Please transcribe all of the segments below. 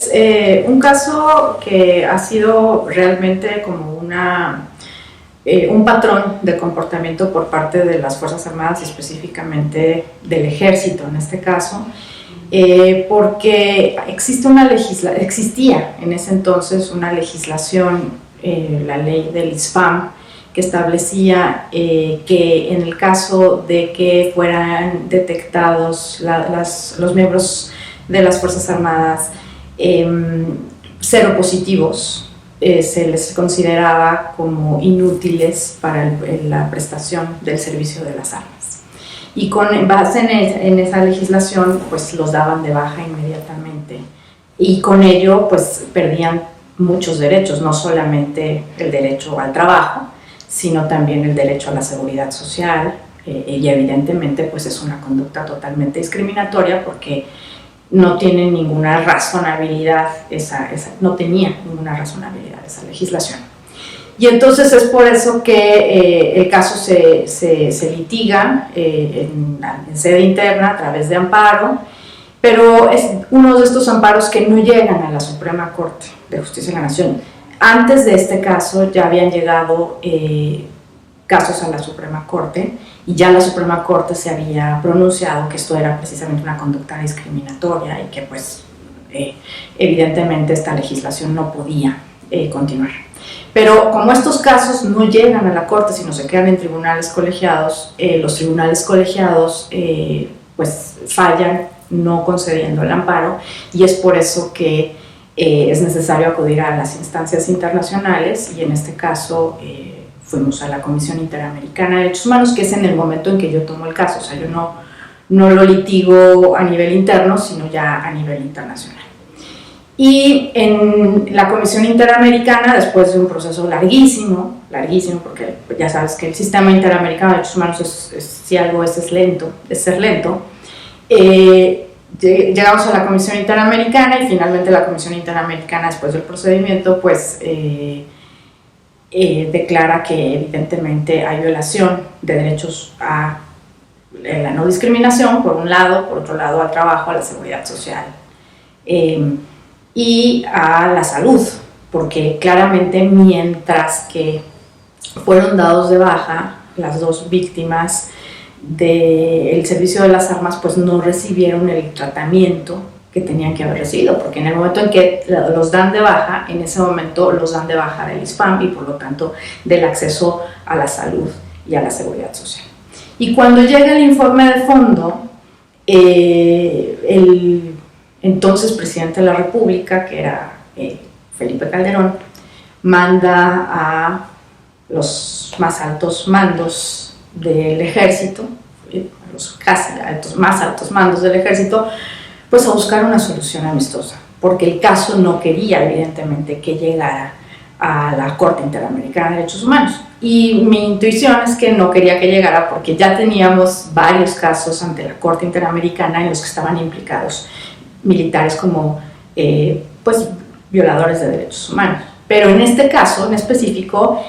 Pues un caso que ha sido realmente como un patrón de comportamiento por parte de las Fuerzas Armadas y específicamente del Ejército en este caso, porque existía en ese entonces una legislación, la ley del ISFAM, que establecía que en el caso de que fueran detectados los miembros de las Fuerzas Armadas seropositivos, se les consideraba como inútiles para la prestación del servicio de las armas. Y con base en esa legislación, pues los daban de baja inmediatamente. Y con ello, pues perdían muchos derechos, no solamente el derecho al trabajo, sino también el derecho a la seguridad social, y evidentemente pues es una conducta totalmente discriminatoria porque no tiene ninguna razonabilidad, no tenía ninguna razonabilidad esa legislación. Y entonces es por eso que el caso se litiga en sede interna a través de amparo, pero es uno de estos amparos que no llegan a la Suprema Corte de Justicia de la Nación. Antes de este caso ya habían llegado casos a la Suprema Corte y ya la Suprema Corte se había pronunciado que esto era precisamente una conducta discriminatoria y que pues evidentemente esta legislación no podía continuar. Pero como estos casos no llegan a la Corte, sino se quedan en tribunales colegiados, los tribunales colegiados pues fallan no concediendo el amparo, y es por eso que es necesario acudir a las instancias internacionales, y en este caso fuimos a la Comisión Interamericana de Derechos Humanos, que es en el momento en que yo tomo el caso. O sea, yo no lo litigo a nivel interno, sino ya a nivel internacional. Y en la Comisión Interamericana, después de un proceso larguísimo, porque ya sabes que el sistema interamericano de derechos humanos si algo es ser lento, llegamos a la Comisión Interamericana y finalmente la Comisión Interamericana, después del procedimiento, pues declara que evidentemente hay violación de derechos a la no discriminación, por un lado, por otro lado al trabajo, a la seguridad social y a la salud, porque claramente mientras que fueron dados de baja las dos víctimas del servicio de las armas, pues no recibieron el tratamiento que tenían que haber recibido, porque en el momento en que los dan de baja, en ese momento los dan de baja del ISPAM y por lo tanto del acceso a la salud y a la seguridad social. Y cuando llega el informe de fondo, el entonces presidente de la República, que era Felipe Calderón, manda a los más altos mandos del ejército, los casi más altos mandos del ejército, pues a buscar una solución amistosa, porque el caso no quería evidentemente que llegara a la Corte Interamericana de Derechos Humanos. Y mi intuición es que no quería que llegara porque ya teníamos varios casos ante la Corte Interamericana en los que estaban implicados militares como pues violadores de derechos humanos. Pero en este caso en específico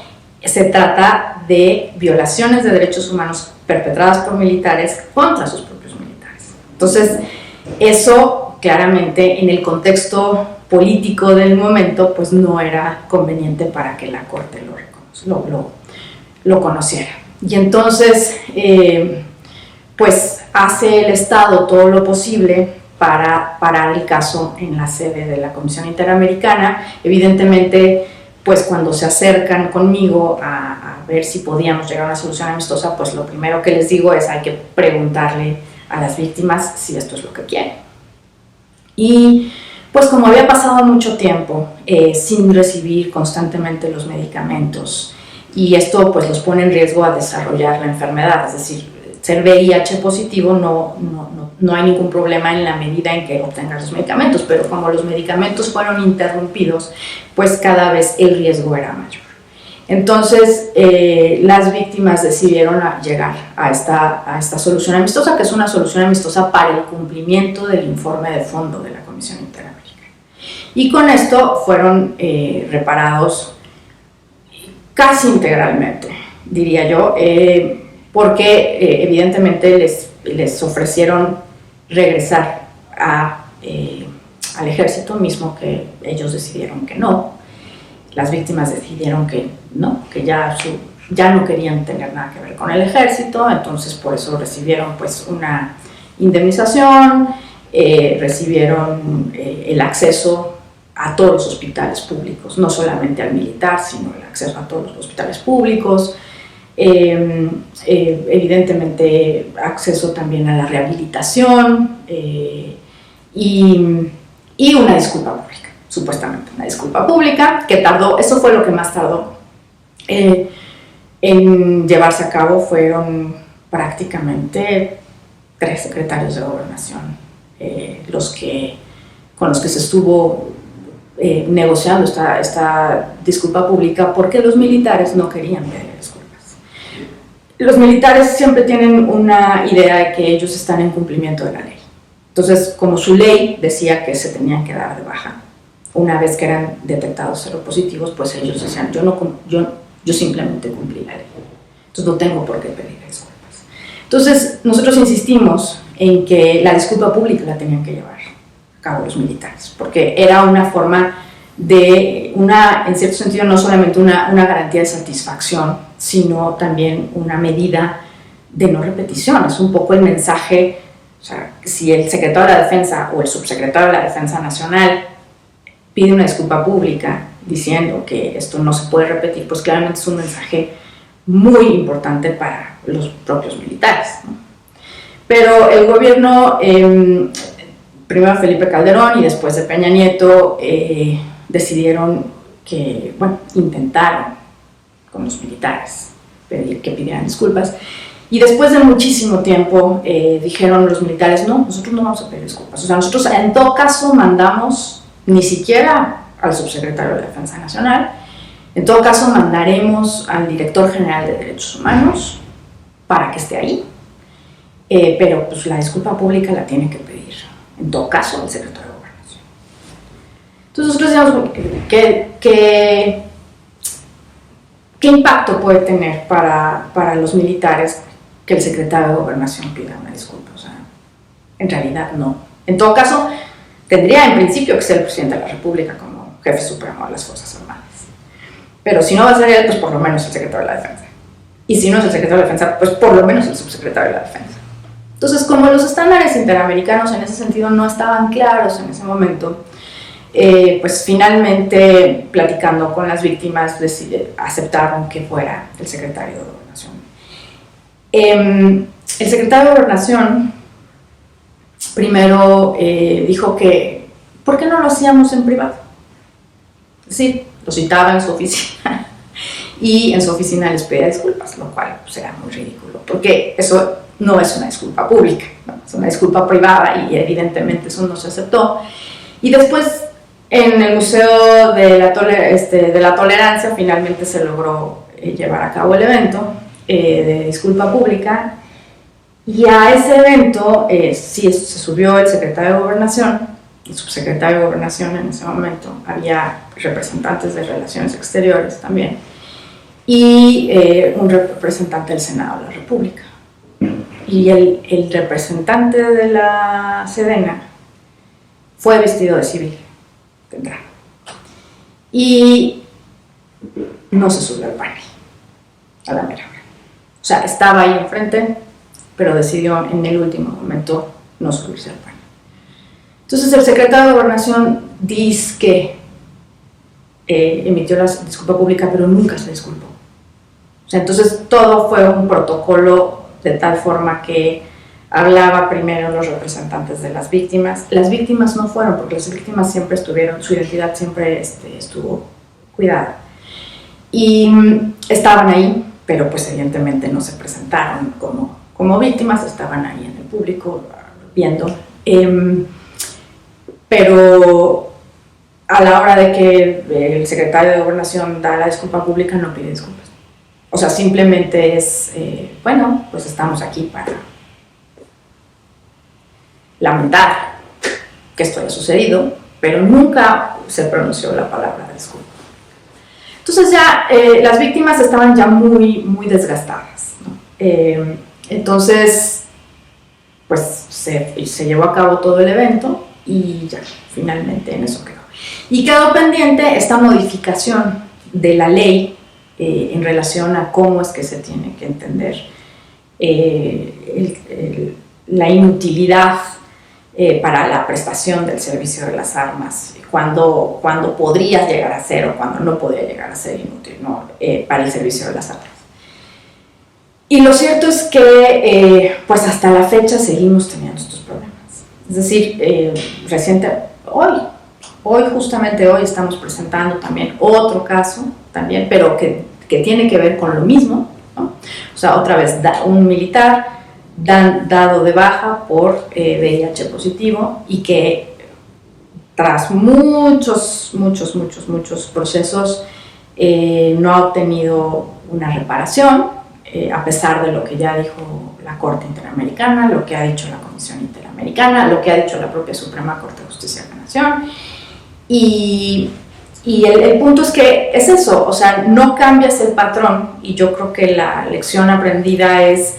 se trata de violaciones de derechos humanos perpetradas por militares contra sus propios militares. Entonces, eso claramente en el contexto político del momento pues no era conveniente para que la Corte lo conociera. Y entonces pues hace el Estado todo lo posible para parar el caso en la sede de la Comisión Interamericana. Evidentemente, pues cuando se acercan conmigo a ver si podíamos llegar a una solución amistosa, pues lo primero que les digo es hay que preguntarle a las víctimas si esto es lo que quieren. Y pues como había pasado mucho tiempo sin recibir constantemente los medicamentos, y esto pues los pone en riesgo a desarrollar la enfermedad, es decir, ser VIH positivo no hay ningún problema en la medida en que obtengas los medicamentos, pero como los medicamentos fueron interrumpidos, pues cada vez el riesgo era mayor. Entonces las víctimas decidieron llegar a esta solución amistosa, que es una solución amistosa para el cumplimiento del informe de fondo de la Comisión Interamericana. Y con esto fueron reparados casi integralmente, diría yo, porque evidentemente les ofrecieron regresar a al ejército, mismo que ellos decidieron que no. Las víctimas decidieron que no, que ya no querían tener nada que ver con el ejército, entonces por eso recibieron pues una indemnización, recibieron el acceso a todos los hospitales públicos, no solamente al militar, sino el acceso a todos los hospitales públicos, evidentemente acceso también a la rehabilitación y una disculpa pública, supuestamente una disculpa pública que tardó, eso fue lo que más tardó en llevarse a cabo. Fueron prácticamente 3 secretarios de gobernación con los que se estuvo negociando esta disculpa pública, porque los militares no querían pedir disculpas. Los militares siempre tienen una idea de que ellos están en cumplimiento de la ley. Entonces, como su ley decía que se tenían que dar de baja una vez que eran detectados seropositivos, pues ellos decían, yo simplemente cumplí la ley, entonces no tengo por qué pedir disculpas. Entonces, nosotros insistimos en que la disculpa pública la tenían que llevar a cabo los militares, porque era una forma de, en cierto sentido, no solamente una garantía de satisfacción, sino también una medida de no repetición. Es un poco el mensaje, o sea, si el secretario de la Defensa o el subsecretario de la Defensa Nacional pide una disculpa pública diciendo que esto no se puede repetir, pues claramente es un mensaje muy importante para los propios militares, ¿no? Pero el gobierno, primero Felipe Calderón y después de Peña Nieto, decidieron que, intentaron con los militares pedir que pidieran disculpas, y después de muchísimo tiempo dijeron los militares, no, nosotros no vamos a pedir disculpas, o sea, nosotros en todo caso mandamos, ni siquiera al subsecretario de la Defensa Nacional, en todo caso mandaremos al director general de Derechos Humanos para que esté ahí, pero pues la disculpa pública la tiene que pedir, en todo caso, el secretario de Gobernación. Entonces nosotros decíamos, ¿qué impacto puede tener para los militares que el secretario de Gobernación pida una disculpa? O sea, en realidad no. En todo caso, tendría en principio que ser el presidente de la República como jefe supremo de las Fuerzas Armadas. Pero si no va a ser él, pues por lo menos el secretario de la Defensa. Y si no es el secretario de la Defensa, pues por lo menos el subsecretario de la Defensa. Entonces, como los estándares interamericanos en ese sentido no estaban claros en ese momento, pues finalmente, platicando con las víctimas, aceptaron que fuera el secretario de Gobernación. El secretario de Gobernación primero dijo que, ¿por qué no lo hacíamos en privado? Sí, lo citaba en su oficina y en su oficina les pedía disculpas, lo cual pues, era muy ridículo, porque eso no es una disculpa pública, ¿no? Es una disculpa privada y evidentemente eso no se aceptó. Y después, en el Museo de la Tolerancia, finalmente se logró llevar a cabo el evento de disculpa pública, y a ese evento sí se subió el secretario de Gobernación, el subsecretario de Gobernación en ese momento, había representantes de Relaciones Exteriores también, y un representante del Senado de la República. Y el representante de la Sedena fue vestido de civil, de entrada, y no se subió al panel a la mera hora. O sea, estaba ahí enfrente, pero decidió en el último momento no subirse al panel. Entonces el secretario de Gobernación dice que emitió la disculpa pública, pero nunca se disculpó. O sea, entonces todo fue un protocolo de tal forma que hablaba primero los representantes de las víctimas. Las víctimas no fueron, porque las víctimas siempre estuvieron, su identidad siempre estuvo cuidada. Y estaban ahí, pero pues evidentemente no se presentaron como víctimas, estaban ahí en el público viendo. Pero a la hora de que el secretario de Gobernación da la disculpa pública, no pide disculpas. O sea, simplemente es, bueno, pues estamos aquí para lamentar que esto haya sucedido, pero nunca se pronunció la palabra disculpa. Entonces ya las víctimas estaban ya muy, muy desgastadas, ¿no? Entonces, pues se llevó a cabo todo el evento y ya finalmente en eso quedó. Y quedó pendiente esta modificación de la ley en relación a cómo es que se tiene que entender la inutilidad para la prestación del servicio de las armas, cuando podría llegar a ser o cuando no podría llegar a ser inútil, ¿no? Para el servicio de las armas. Y lo cierto es que pues hasta la fecha seguimos teniendo estos problemas. Es decir, justamente hoy estamos presentando también otro caso, pero que tiene que ver con lo mismo, ¿no? O sea, otra vez, un militar dado de baja por VIH positivo y que tras muchos procesos no ha obtenido una reparación, a pesar de lo que ya dijo la Corte Interamericana, lo que ha dicho la Comisión Interamericana, lo que ha dicho la propia Suprema Corte de Justicia de la Nación. Y el punto es que es eso, o sea, no cambias el patrón, y yo creo que la lección aprendida es,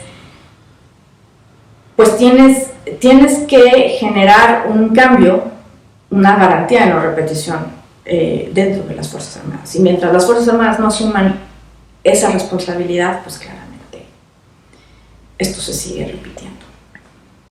pues tienes que generar un cambio, una garantía de no repetición dentro de las Fuerzas Armadas. Y mientras las Fuerzas Armadas no asuman esa responsabilidad, pues claramente esto se sigue repitiendo.